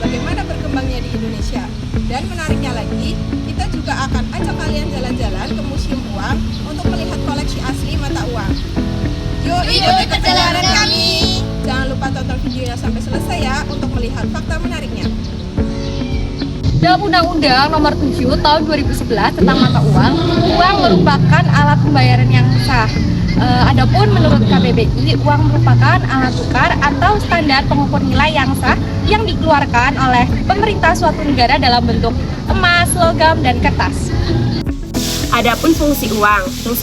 bagaimana berkembangnya di Indonesia. Dan menariknya lagi, kita juga akan ajak kalian jalan-jalan ke Museum Uang untuk melihat koleksi asli mata uang. Yuk ikuti perjalanan kami! Jangan lupa tonton videonya sampai selesai ya untuk melihat fakta menariknya. Dalam Undang-Undang Nomor 7 Tahun 2011 tentang mata uang, uang merupakan alat pembayaran yang sah. Adapun menurut KBBI, uang merupakan alat tukar atau standar pengukur nilai yang sah yang dikeluarkan oleh pemerintah suatu negara dalam bentuk emas, logam, dan kertas. Adapun fungsi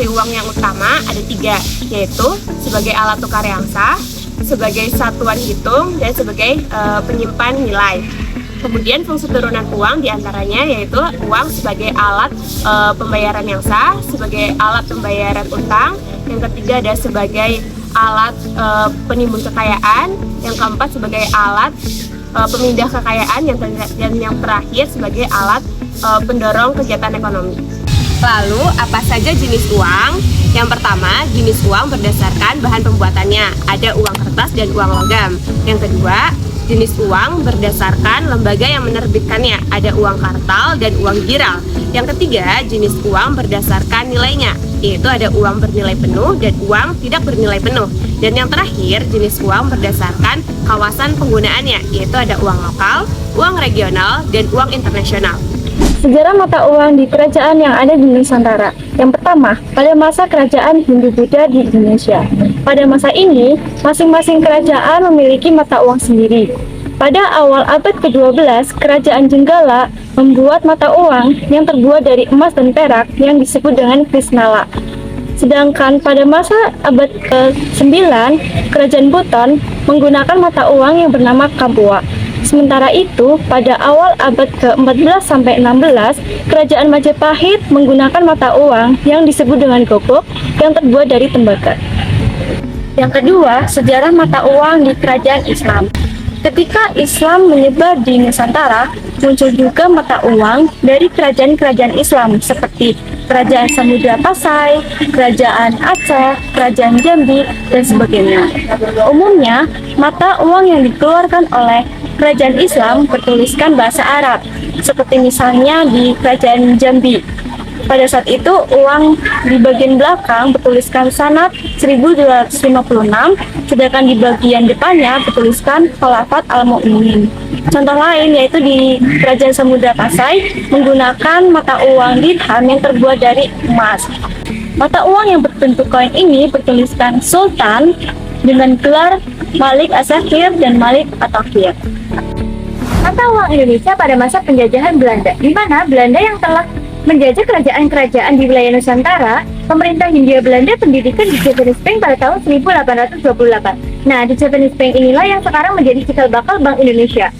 uang yang utama ada 3, yaitu sebagai alat tukar yang sah, sebagai satuan hitung, dan sebagai penyimpan nilai. Kemudian fungsi turunan uang diantaranya yaitu uang sebagai alat pembayaran yang sah, sebagai alat pembayaran utang, yang ketiga ada sebagai alat penimbun kekayaan, yang keempat sebagai alat pemindah kekayaan, dan yang terakhir sebagai alat pendorong kegiatan ekonomi. Lalu, apa saja jenis uang? Yang pertama, jenis uang berdasarkan bahan pembuatannya. Ada uang kertas dan uang logam. Yang kedua, jenis uang berdasarkan lembaga yang menerbitkannya. Ada uang kartal dan uang giral. Yang ketiga, jenis uang berdasarkan nilainya, yaitu ada uang bernilai penuh dan uang tidak bernilai penuh. Dan yang terakhir, jenis uang berdasarkan kawasan penggunaannya, yaitu ada uang lokal, uang regional, dan uang internasional. Sejarah mata uang di kerajaan yang ada di Nusantara. Yang pertama, pada masa kerajaan Hindu-Buddha di Indonesia. Pada masa ini, masing-masing kerajaan memiliki mata uang sendiri. Pada awal abad ke-12, kerajaan Jenggala membuat mata uang yang terbuat dari emas dan perak yang disebut dengan Krisnala. Sedangkan pada masa abad ke-9, kerajaan Buton menggunakan mata uang yang bernama Kampua. Sementara itu, pada awal abad ke-14 sampai 16, kerajaan Majapahit menggunakan mata uang yang disebut dengan gobok yang terbuat dari tembaga. Yang kedua, sejarah mata uang di kerajaan Islam. Ketika Islam menyebar di Nusantara, muncul juga mata uang dari kerajaan-kerajaan Islam seperti Kerajaan Samudra Pasai, Kerajaan Aceh, Kerajaan Jambi, dan sebagainya. Umumnya, mata uang yang dikeluarkan oleh kerajaan Islam bertuliskan bahasa Arab, seperti misalnya di Kerajaan Jambi. Pada saat itu, uang di bagian belakang bertuliskan sanad 1256, sedangkan di bagian depannya bertuliskan Khalafat Al-Mu'minin. Contoh lain yaitu di Kerajaan Samudra Pasai menggunakan mata uang dirham yang terbuat dari emas. Mata uang yang berbentuk koin ini bertuliskan Sultan dengan gelar Malik As-Sakhir dan Malik At-Takhir. Mata uang Indonesia pada masa penjajahan Belanda, di mana Belanda yang telah menjajah kerajaan-kerajaan di wilayah Nusantara, pemerintah Hindia Belanda pendirikan di Japanese Bank pada tahun 1828. Nah, di Japanese Bank inilah yang sekarang menjadi cikal bakal Bank Indonesia.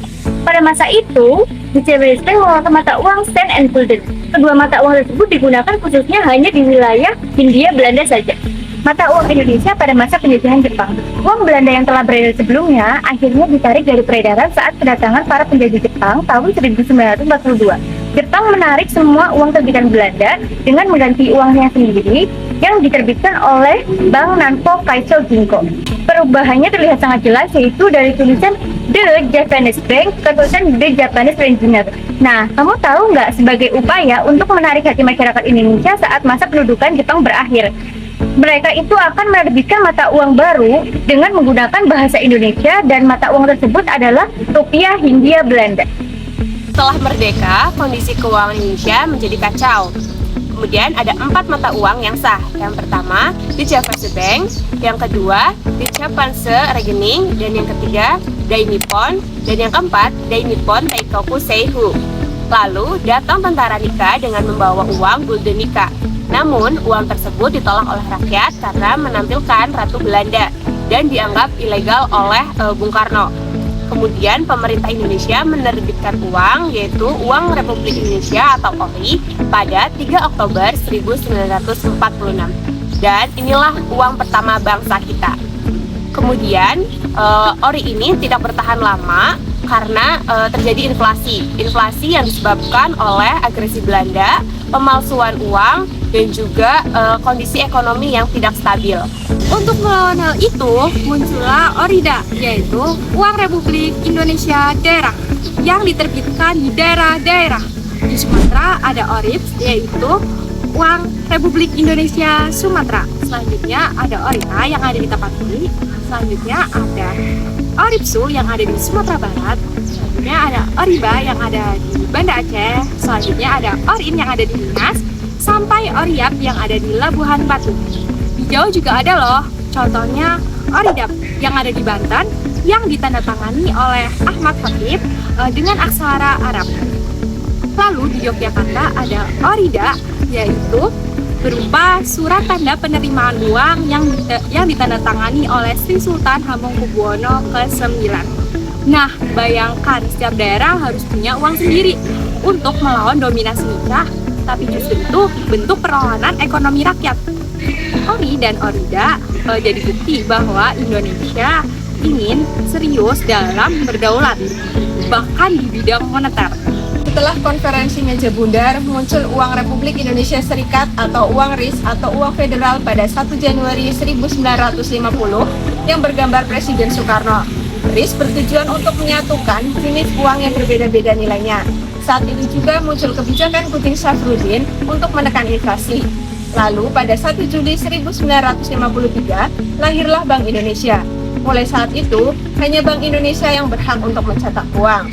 Pada masa itu, di Japanese Bank mengeluarkan mata uang Sten and Gulden. Kedua mata uang tersebut digunakan khususnya hanya di wilayah Hindia Belanda saja. Mata uang Indonesia pada masa penjajahan Jepang. Uang Belanda yang telah beredar sebelumnya akhirnya ditarik dari peredaran saat kedatangan para penjajah Jepang tahun 1942. Jepang menarik semua uang terbitan Belanda dengan mengganti uangnya sendiri yang diterbitkan oleh Bank Nanpo Kaiso Ginko. Perubahannya terlihat sangat jelas, yaitu dari tulisan The Japanese Bank ke tulisan The Japanese Engineer. Nah, kamu tahu nggak, sebagai upaya untuk menarik hati masyarakat Indonesia saat masa pendudukan Jepang berakhir, mereka itu akan menerbitkan mata uang baru dengan menggunakan bahasa Indonesia, dan mata uang tersebut adalah rupiah Hindia Belanda. Setelah merdeka, kondisi keuangan Indonesia menjadi kacau. Kemudian ada 4 mata uang yang sah. Yang pertama, di Javaise Bank, yang kedua, di Japanse Rekening, dan yang ketiga, Dai Nippon, dan yang keempat, Dai Nippon Taikoku Seihu. Lalu, datang tentara Nika dengan membawa uang Gulden Nika. Namun, uang tersebut ditolak oleh rakyat karena menampilkan Ratu Belanda dan dianggap ilegal oleh Bung Karno. Kemudian pemerintah Indonesia menerbitkan uang, yaitu Uang Republik Indonesia atau ORI pada 3 Oktober 1946. Dan inilah uang pertama bangsa kita. Kemudian ORI ini tidak bertahan lama karena terjadi inflasi yang disebabkan oleh agresi Belanda, pemalsuan uang, dan juga kondisi ekonomi yang tidak stabil. Untuk melawan hal itu, muncullah ORIDA, yaitu Uang Republik Indonesia Daerah. yang diterbitkan di daerah-daerah. Di Sumatera ada ORIPS, yaitu Uang Republik Indonesia Sumatera. Selanjutnya ada ORITA yang ada di Tapanuli. Selanjutnya ada ORIPSU yang ada di Sumatera Barat. Selanjutnya ada ORIBA yang ada di Banda Aceh. Selanjutnya ada ORIN yang ada di Nias. Sampai ORIAP yang ada di Labuhan Batu. Di Jawa juga ada loh, contohnya ORIDAP yang ada di Banten yang ditandatangani oleh Ahmad Khatib dengan aksara Arab. Lalu di Yogyakarta ada ORIDA, yaitu berupa surat tanda penerimaan uang yang ditandatangani oleh Sri Sultan Hamengkubuwono ke-9. Nah, bayangkan setiap daerah harus punya uang sendiri untuk melawan dominasi nikah, tapi justru itu bentuk perlawanan ekonomi rakyat. ORI dan ORIDA jadi bukti bahwa Indonesia ingin serius dalam berdaulat, bahkan di bidang moneter. Setelah konferensi meja bundar, muncul uang Republik Indonesia Serikat atau uang RIS atau uang federal pada 1 Januari 1950 yang bergambar Presiden Soekarno. RIS bertujuan untuk menyatukan jenis uang yang berbeda-beda nilainya. Saat itu juga muncul kebijakan Kuting Syafruddin untuk menekan inflasi. Lalu pada 1 Juli 1953 lahirlah Bank Indonesia. Mulai saat itu, hanya Bank Indonesia yang berhak untuk mencetak uang.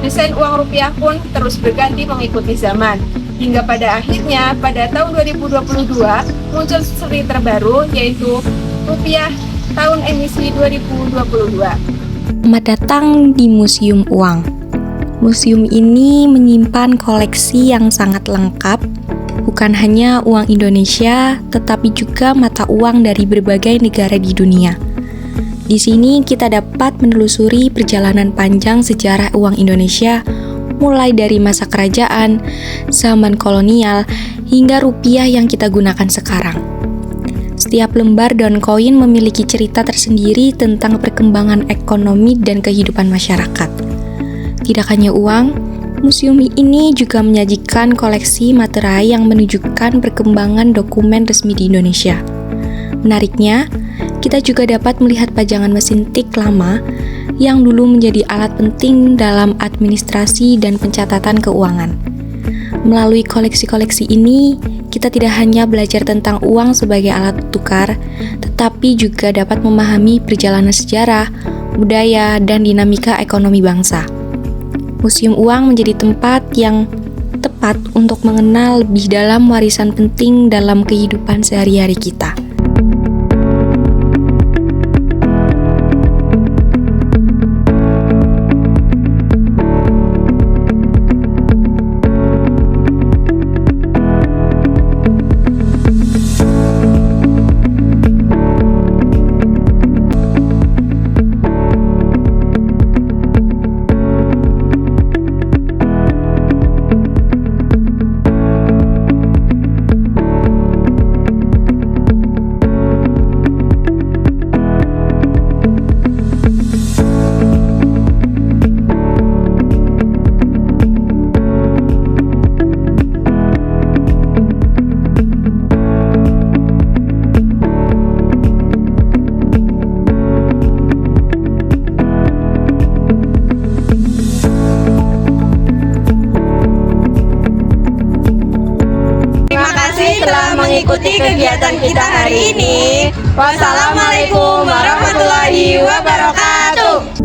Desain uang rupiah pun terus berganti mengikuti zaman. Hingga pada akhirnya, pada tahun 2022, muncul seri terbaru yaitu rupiah tahun emisi 2022. Selamat datang di Museum Uang. Museum ini menyimpan koleksi yang sangat lengkap, bukan hanya uang Indonesia, tetapi juga mata uang dari berbagai negara di dunia. Di sini kita dapat menelusuri perjalanan panjang sejarah uang Indonesia, mulai dari masa kerajaan, zaman kolonial, hingga rupiah yang kita gunakan sekarang. Setiap lembar dan koin memiliki cerita tersendiri tentang perkembangan ekonomi dan kehidupan masyarakat. Tidak hanya uang, museum ini juga menyajikan koleksi materai yang menunjukkan perkembangan dokumen resmi di Indonesia. Menariknya, kita juga dapat melihat pajangan mesin tik lama yang dulu menjadi alat penting dalam administrasi dan pencatatan keuangan. Melalui koleksi-koleksi ini, kita tidak hanya belajar tentang uang sebagai alat tukar, tetapi juga dapat memahami perjalanan sejarah, budaya, dan dinamika ekonomi bangsa. Museum Uang menjadi tempat yang tepat untuk mengenal lebih dalam warisan penting dalam kehidupan sehari-hari kita. Telah mengikuti kegiatan kita hari ini. Wassalamualaikum warahmatullahi wabarakatuh.